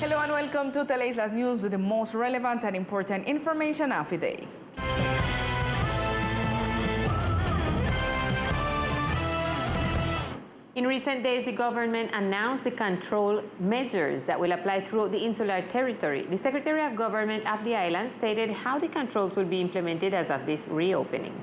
Hello and welcome to Teleislas News with the most relevant and important information of the day. In recent days, the government announced the control measures that will apply throughout the insular territory. The Secretary of Government of the island stated how the controls will be implemented as of this reopening.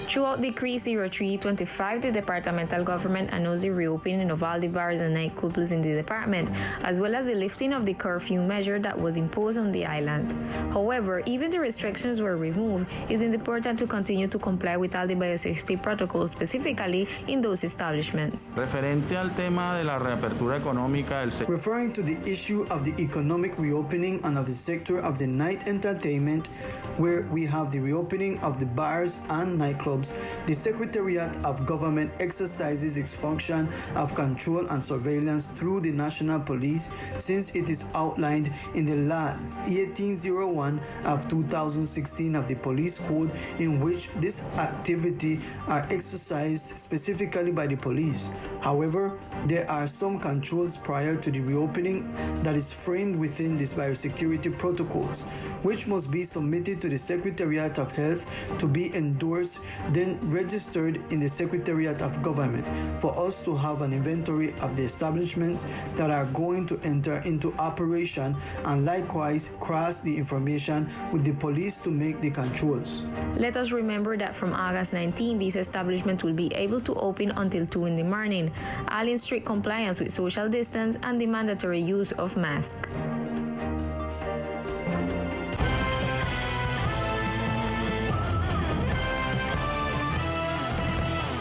Throughout Decree 03/25, the departmental government announced the reopening of all the bars and nightclubs in the department, as well as the lifting of the curfew measure that was imposed on the island. However, even the restrictions were removed, it is important to continue to comply with all the biosafety protocols, specifically in those establishments. Referente al tema de la reapertura económica del sector. Referring to the issue of the economic reopening and of the sector of the night entertainment, where we have the reopening of the bars and nightclubs, the Secretariat of Government exercises its function of control and surveillance through the National Police, since it is outlined in the Law 1801 of 2016 of the Police Code, in which this activity are exercised specifically by the police. However, there are some controls prior to the reopening that is framed within these biosecurity protocols, which must be submitted to the Secretariat of Health to be endorsed, then registered in the Secretariat of Government, for us to have an inventory of the establishments that are going to enter into operation, and likewise cross the information with the police to make the controls. Let us remember that from August 19, these establishments will be able to open until 2 in the morning, all in strict compliance with social distance and the mandatory use of masks.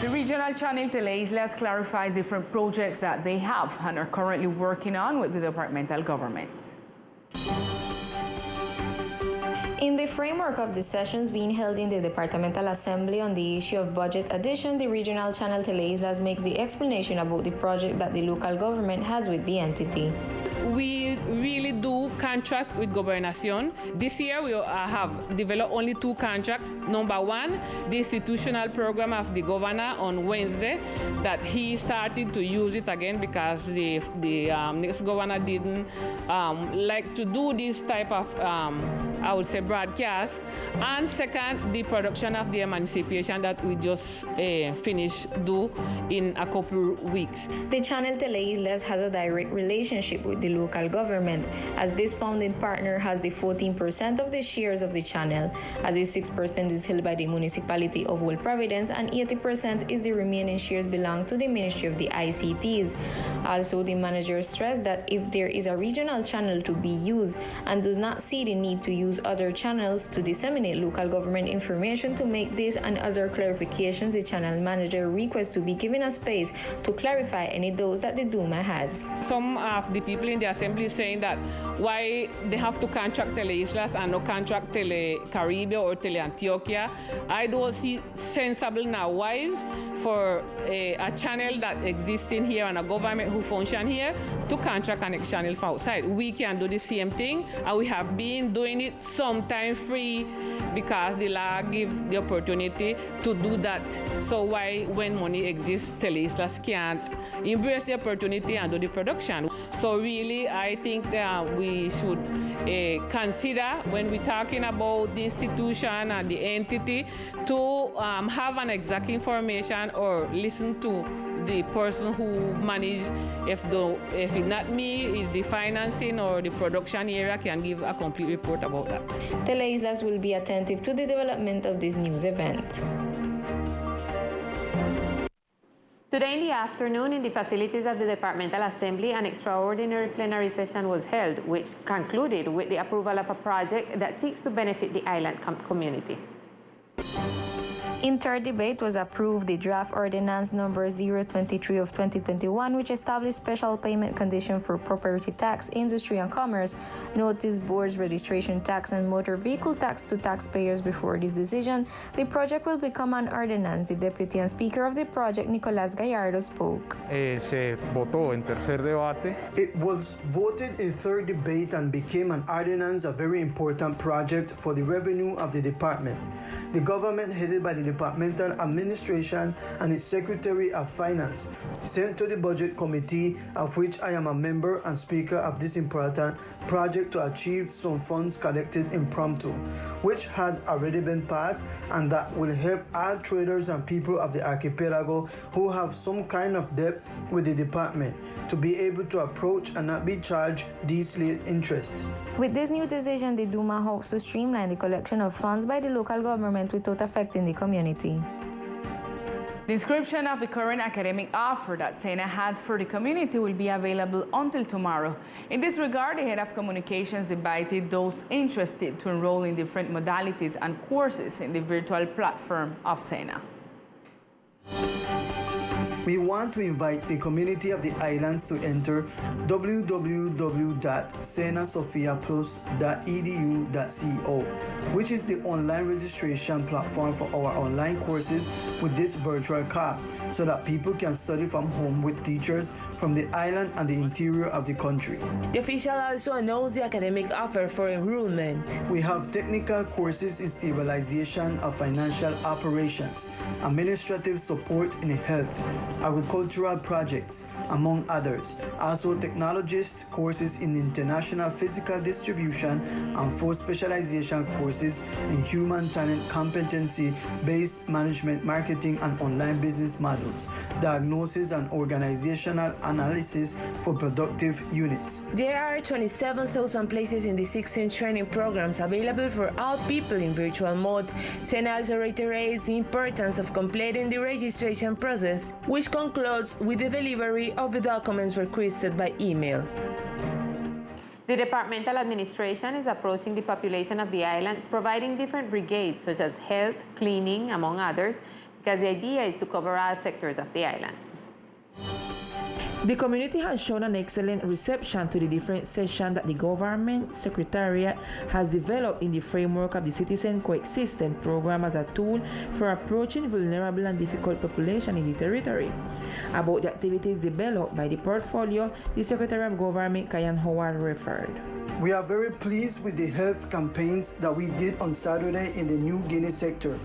The regional channel Teleislas clarifies different projects that they have and are currently working on with the departmental government. In the framework of the sessions being held in the Departmental Assembly on the issue of budget addition, the regional channel Teleislas makes the explanation about the project that the local government has with the entity. We really do contract with Gobernación. This year we have developed only 2 contracts. Number one, the institutional program of the governor on Wednesday, that he started to use it again because the next governor didn't like to do this type of, I would say, broadcast. And second, the production of the emancipation that we just finished do in a couple weeks. The channel Teleislas has a direct relationship with the local government, as this founding partner has the 14% of the shares of the channel, as the 6% is held by the municipality of Providence and 80% is the remaining shares belong to the Ministry of the ICTs. Also, the manager stressed that if there is a regional channel to be used and does not see the need to use other channels to disseminate local government information, to make this and other clarifications, the channel manager requests to be given a space to clarify any doubts that the Duma has. Some of the people in the assembly saying that why they have to contract Teleislas and not contract Tele-Caribe or Tele-Antioquia. I don't see sensible now wise for a channel that exists in here and a government who function here to contract an channel for outside. We can do the same thing, and we have been doing it sometimes free because the law gives the opportunity to do that. So why, when money exists, Teleislas can't embrace the opportunity and do the production? So really, I think that we should consider, when we're talking about the institution and the entity, to have an exact information or listen to the person who manage. If it's not me, it's the financing or the production area can give a complete report about that. Teleislas will be attentive to the development of this news event. Today in the afternoon, in the facilities of the Departmental Assembly, an extraordinary plenary session was held, which concluded with the approval of a project that seeks to benefit the island community. In third debate was approved the draft ordinance number 023 of 2021, which established special payment condition for property tax, industry and commerce, notice boards, registration tax, and motor vehicle tax to taxpayers. Before this decision, the project will become an ordinance. The deputy and speaker of the project, Nicolás Gallardo, spoke. Se votó en tercer debate. It was voted in third debate and became an ordinance, a very important project for the revenue of the department. The government headed by the departmental administration and its Secretary of Finance, sent to the Budget Committee, of which I am a member and speaker of this important project to achieve some funds collected impromptu, which had already been passed, and that will help all traders and people of the archipelago who have some kind of debt with the department to be able to approach and not be charged these late interests. With this new decision, the Duma hopes to streamline the collection of funds by the local government without affecting the community. The inscription of the current academic offer that sena has for the community will be available until tomorrow. In this regard, the head of communications invited those interested to enroll in different modalities and courses in the virtual platform of sena. We want to invite the community of the islands to enter www.senasofiaplus.edu.co, which is the online registration platform for our online courses with this virtual card, so that people can study from home with teachers from the island and the interior of the country. The official also announced the academic offer for enrollment. We have technical courses in stabilization of financial operations, administrative support in health, agricultural projects, among others. Also technologist courses in international physical distribution and 4 specialization courses in human talent competency-based management, marketing and online business models, diagnosis and organizational analysis for productive units. There are 27,000 places in the 16 training programs available for all people in virtual mode. Sena also reiterates the importance of completing the registration process, which concludes with the delivery of the documents requested by email. The departmental administration is approaching the population of the islands, providing different brigades such as health, cleaning, among others, because the idea is to cover all sectors of the island. The community has shown an excellent reception to the different sessions that the government secretariat has developed in the framework of the Citizen Coexistence program as a tool for approaching vulnerable and difficult population in the territory. About the activities developed by the portfolio, the Secretary of Government, Kayan Howard, referred. We are very pleased with the health campaigns that we did on Saturday in the New Guinea sector.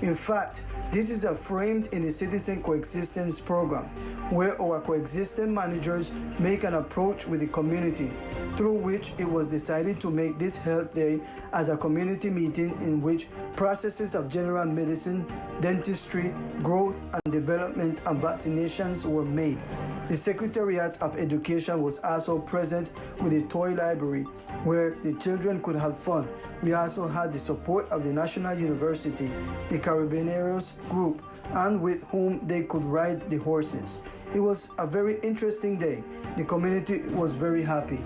In fact, this is framed in the Citizen Coexistence program, where our coexistence managers make an approach with the community, through which it was decided to make this health day as a community meeting in which processes of general medicine, dentistry, growth and development and vaccinations were made. The Secretariat of Education was also present with the toy library, where the children could have fun. We also had the support of the National University, the Carabineros group, and with whom they could ride the horses. It was a very interesting day. The community was very happy.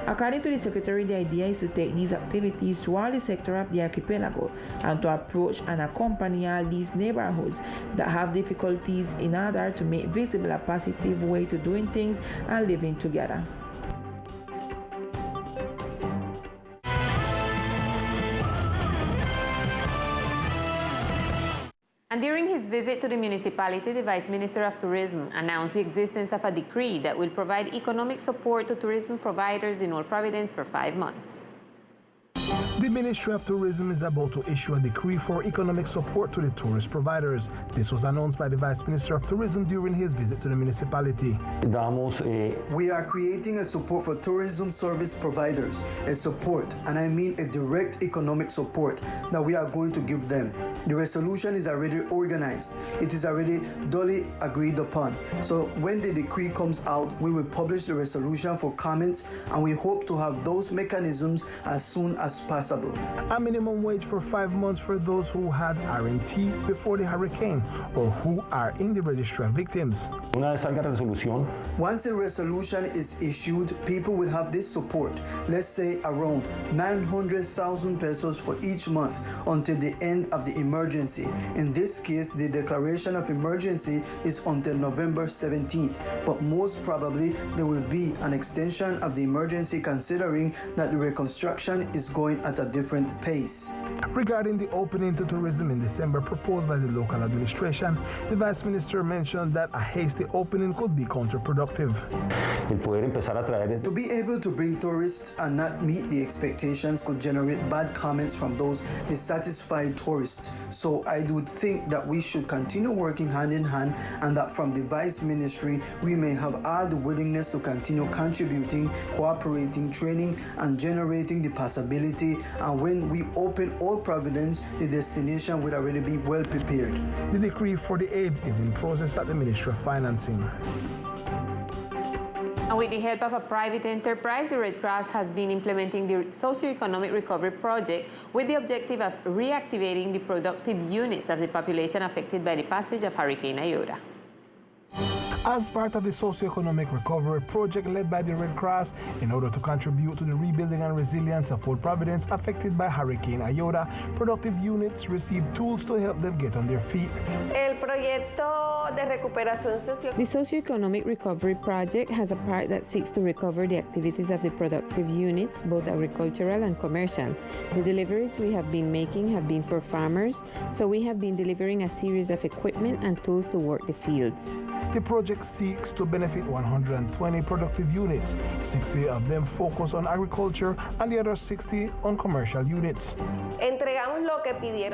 According to the Secretary, the idea is to take these activities to all the sector of the archipelago and to approach and accompany all these neighborhoods that have difficulties in order to make visible a positive way to doing things and living together. And during his visit to the municipality, the Vice Minister of Tourism announced the existence of a decree that will provide economic support to tourism providers in Providence for 5 months. The Ministry of Tourism is about to issue a decree for economic support to the tourist providers. This was announced by the Vice Minister of Tourism during his visit to the municipality. We are creating a support for tourism service providers, a support, and I mean a direct economic support that we are going to give them. The resolution is already organized. It is already duly agreed upon. So when the decree comes out, we will publish the resolution for comments, and we hope to have those mechanisms as soon as possible. A minimum wage for 5 months for those who had RNT before the hurricane or who are in the registry of victims. Once the resolution is issued, people will have this support, let's say around 900,000 pesos for each month until the end of the emergency. In this case, the declaration of emergency is until November 17th, but most probably there will be an extension of the emergency considering that the reconstruction is going at at a different pace. Regarding the opening to tourism in December proposed by the local administration, the Vice Minister mentioned that a hasty opening could be counterproductive. To be able to bring tourists and not meet the expectations could generate bad comments from those dissatisfied tourists. So I do think that we should continue working hand in hand, and that from the Vice Ministry we may have all the willingness to continue contributing, cooperating, training and generating the possibility, and when we open Old Providence, the destination would already be well prepared. The decree for the aids is in process at the Ministry of Financing. And with the help of a private enterprise, the Red Cross has been implementing the Socioeconomic Recovery Project with the objective of reactivating the productive units of the population affected by the passage of Hurricane Iota. As part of the Socioeconomic Recovery Project led by the Red Cross, in order to contribute to the rebuilding and resilience of Old Providence affected by Hurricane Iota, productive units received tools to help them get on their feet. The Socioeconomic Recovery Project has a part that seeks to recover the activities of the productive units, both agricultural and commercial. The deliveries we have been making have been for farmers, so we have been delivering a series of equipment and tools to work the fields. The project seeks to benefit 120 productive units. 60 of them focus on agriculture and the other 60 on commercial units.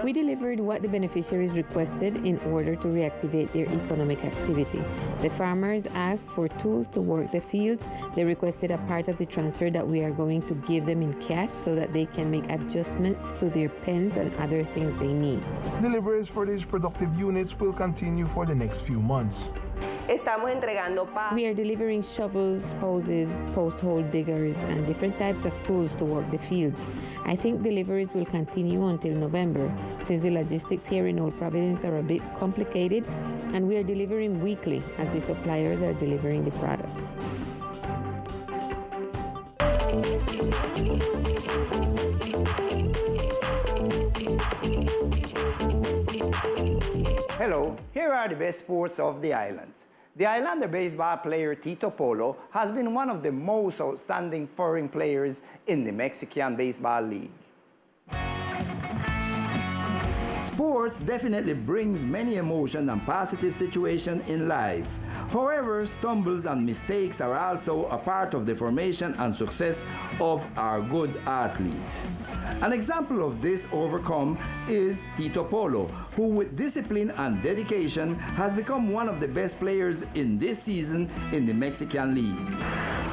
We delivered what the beneficiaries requested in order to reactivate their economic activity. The farmers asked for tools to work the fields. They requested a part of the transfer that we are going to give them in cash so that they can make adjustments to their pens and other things they need. Deliveries for these productive units will continue for the next few months. We are delivering shovels, hoses, post-hole diggers, and different types of tools to work the fields. I think deliveries will continue until November, since the logistics here in Old Providence are a bit complicated, and we are delivering weekly as the suppliers are delivering the products. Hello, here are the best sports of the islands. The Islander baseball player Tito Polo has been one of the most outstanding foreign players in the Mexican Baseball League. Sports definitely brings many emotion and positive situations in life. However, stumbles and mistakes are also a part of the formation and success of our good athlete. An example of this overcome is Tito Polo, who with discipline and dedication has become one of the best players in this season in the Mexican League.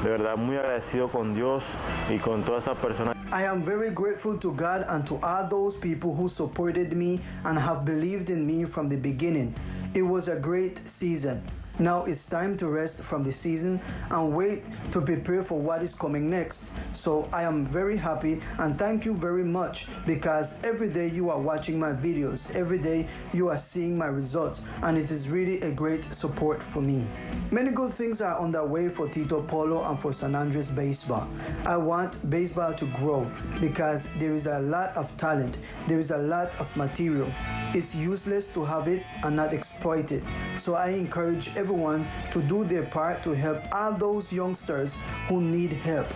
De verdad, muy agradecido con Dios y con todas esas personas. I am very grateful to God and to all those people who supported me and have believed in me from the beginning. It was a great season. Now it's time to rest from the season and wait to prepare for what is coming next. So I am very happy and thank you very much, because every day you are watching my videos, every day you are seeing my results, and it is really a great support for me. Many good things are on the way for Tito Polo and for San Andres baseball. I want baseball to grow because there is a lot of talent, there is a lot of material. It's useless to have it and not exploit it. So I encourage everyone to do their part to help all those youngsters who need help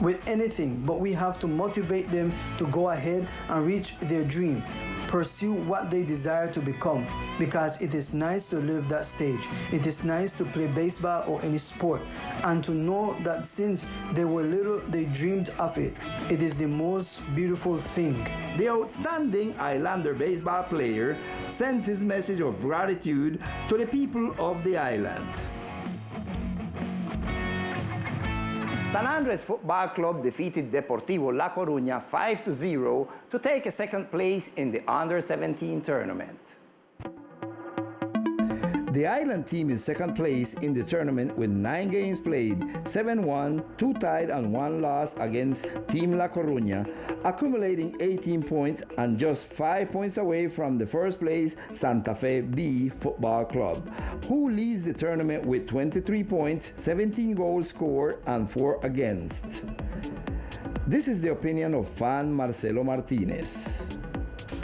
with anything, but we have to motivate them to go ahead and reach their dream, pursue what they desire to become, because it is nice to live that stage. It is nice to play baseball or any sport and to know that since they were little they dreamed of it. It is the most beautiful thing. The outstanding Islander baseball player sends his message of gratitude to the people of the island. San Andres Football Club defeated Deportivo La Coruña 5-0 to take a second place in the Under-17 tournament. The island team is second place in the tournament with 9 games played, 7 won, 2 tied and 1 loss against Team La Coruña, accumulating 18 points and just 5 points away from the first place Santa Fe B Football Club, who leads the tournament with 23 points, 17 goals scored and 4 against. This is the opinion of fan Marcelo Martinez.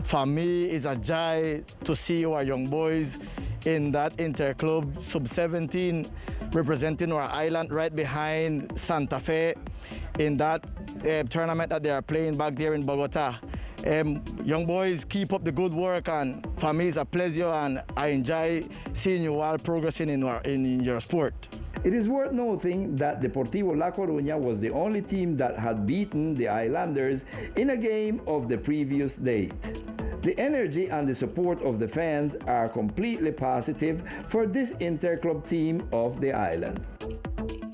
For me, it's a joy to see our young boys in that inter-club sub-17 representing our island right behind Santa Fe in that tournament that they are playing back there in Bogota. Young boys, keep up the good work, and for me it's a pleasure, and I enjoy seeing you all progressing in your sport. It is worth noting that Deportivo La Coruña was the only team that had beaten the Islanders in a game of the previous date. The energy and the support of the fans are completely positive for this interclub team of the island.